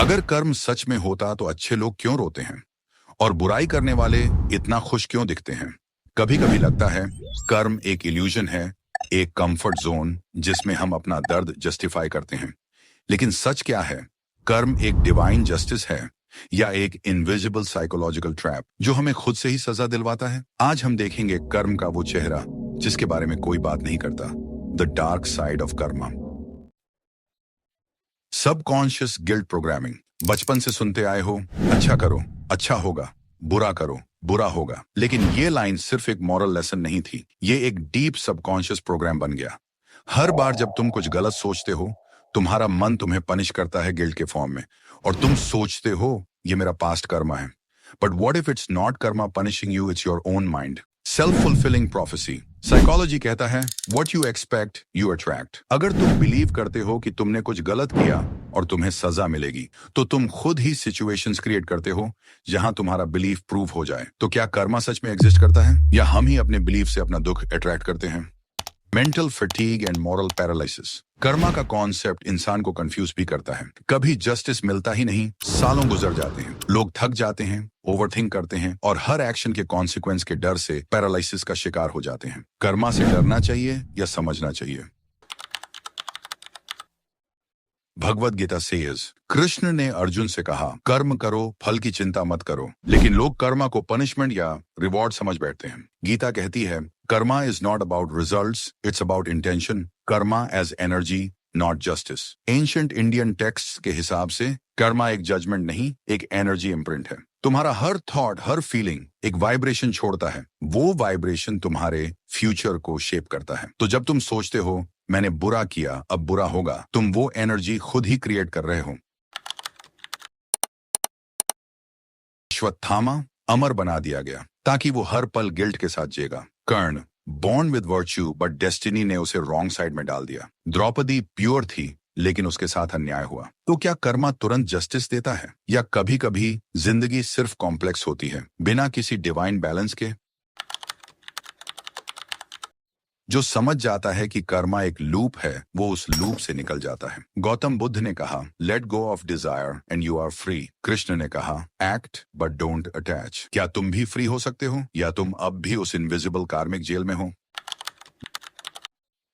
अगर कर्म सच में होता तो अच्छे लोग क्यों रोते हैं और बुराई करने वाले इतना खुश क्यों दिखते हैं? कभी कभी लगता है कर्म एक इल्यूजन है, एक कंफर्ट जोन जिसमें हम अपना दर्द जस्टिफाई करते हैं। लेकिन सच क्या है? कर्म एक डिवाइन जस्टिस है या एक इनविजिबल साइकोलॉजिकल ट्रैप जो हमें खुद से ही सजा दिलवाता है? आज हम देखेंगे कर्म का वो चेहरा जिसके बारे में कोई बात नहीं करता, the dark side of Karma. Subconscious guilt programming. बचपन से सुनते आए हो, अच्छा करो अच्छा होगा, बुरा करो बुरा होगा। लेकिन ये लाइन सिर्फ एक मॉरल लेसन नहीं थी, ये एक डीप सबकॉन्शियस प्रोग्राम बन गया। हर बार जब तुम कुछ गलत सोचते हो, तुम्हारा मन तुम्हें पनिश करता है गिल्ट के फॉर्म में, और तुम सोचते हो ये मेरा पास्ट कर्मा है। But what if it's not Karma punishing you, it's your own mind. Self fulfilling prophecy. Psychology कहता है what you expect you attract. अगर तुम बिलीव करते हो कि तुमने कुछ गलत किया और तुम्हें सजा मिलेगी, तो तुम खुद ही सिचुएशंस क्रिएट करते हो जहां तुम्हारा बिलीफ प्रूव हो जाए। तो क्या कर्मा सच में एग्जिस्ट करता है या हम ही अपने बिलीफ से अपना दुख अट्रैक्ट करते हैं? Mental fatigue and moral paralysis. Karma का कॉन्सेप्ट इंसान को कंफ्यूज भी करता है। कभी जस्टिस मिलता ही नहीं, सालों गुजर जाते हैं, लोग थक जाते हैं, ओवरथिंक करते हैं और हर एक्शन के कॉन्सिक्वेंस के डर से पैरालिसिस का शिकार हो जाते हैं। कर्मा से डरना चाहिए या समझना चाहिए? भगवत गीता सेज, कृष्ण ने अर्जुन से कहा कर्म करो, फल की चिंता मत करो। लेकिन लोग कर्मा को पनिशमेंट या रिवॉर्ड समझ बैठते हैं। गीता कहती है karma is not about results, it's about intention. Karma as energy, not justice. Ancient Indian text के हिसाब से कर्मा एक जजमेंट नहीं, एक एनर्जी इम्प्रिंट है। तुम्हारा हर थॉट, हर फीलिंग एक वाइब्रेशन छोड़ता है। वो वाइब्रेशन तुम्हारे फ्यूचर को शेप करता है। तो जब तुम सोचते हो मैंने बुरा किया अब बुरा होगा, तुम वो एनर्जी खुद ही क्रिएट कर रहे हो। अश्वत्थामा अमर बना दिया गया ताकि वो हर पल गिल्ट के साथ जिएगा। Karna born with virtue but destiny ने उसे रॉन्ग साइड में डाल दिया। द्रौपदी प्योर थी लेकिन उसके साथ अन्याय हुआ। तो क्या कर्मा तुरंत जस्टिस देता है या कभी कभी जिंदगी सिर्फ कॉम्प्लेक्स होती है बिना किसी डिवाइन बैलेंस के? जो समझ जाता है कि कर्मा एक लूप है, वो उस लूप से निकल जाता है। गौतम बुद्ध ने कहा let go of desire and you are free. Krishna ने कहा एक्ट बट डोंट अटैच। क्या तुम भी फ्री हो सकते हो या तुम अब भी उस इनविजिबल कार्मिक जेल में हो?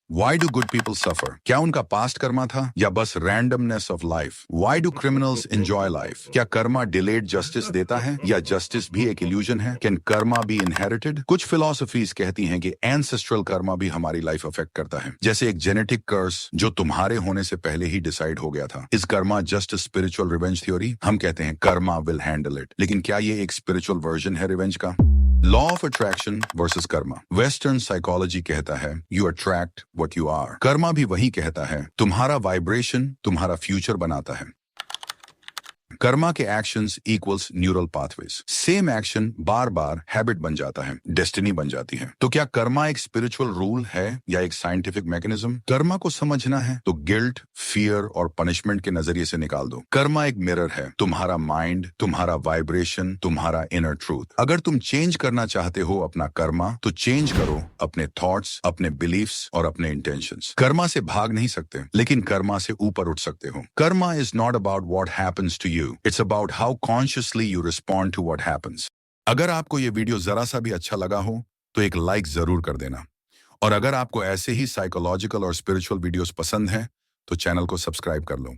Why do good people suffer? क्या उनका पास्ट कर्मा था या बस randomness of life? Why do criminals enjoy life? क्या कर्मा डिलेड जस्टिस देता है या जस्टिस भी एक इल्यूजन है? Can Karma B inherited? कुछ फिलोसफीज कहती हैं कि एंसेस्ट्रल कर्मा भी हमारी लाइफ अफेक्ट करता है, जैसे एक जेनेटिक कर्स जो तुम्हारे होने से पहले ही डिसाइड हो गया था। Is Karma just spiritual revenge theory? हम कहते हैं कर्मा विल हैंडल इट, लेकिन क्या ये एक स्पिरिचुअल वर्जन है रिवेंज का? Law of attraction versus karma. Western psychology कहता है you attract what you are. Karma भी वही कहता है तुम्हारा वाइब्रेशन तुम्हारा फ्यूचर बनाता है। कर्मा के actions equals neural pathways. Same action बार बार हैबिट बन जाता है, डेस्टिनी बन जाती है। तो क्या कर्मा एक स्पिरिचुअल रूल है या एक साइंटिफिक मैकेनिज्म? कर्मा को समझना है तो गिल्ट, फियर और पनिशमेंट के नजरिए से निकाल दो। कर्मा एक मिरर है, तुम्हारा माइंड, तुम्हारा वाइब्रेशन, तुम्हारा इनर ट्रूथ। अगर तुम चेंज करना चाहते हो अपना कर्मा, तो चेंज करो अपने थॉट्स, अपने बिलीफ्स और अपने इंटेंशंस। कर्मा से भाग नहीं सकते, लेकिन कर्मा से ऊपर उठ सकते हो। Karma is not about what happens to you, It's about how consciously you respond to what happens. अगर आपको ये वीडियो जरा सा भी अच्छा लगा हो तो एक लाइक जरूर कर देना, और अगर आपको ऐसे ही साइकोलॉजिकल और स्पिरिचुअल वीडियोस पसंद हैं तो चैनल को सब्सक्राइब कर लो।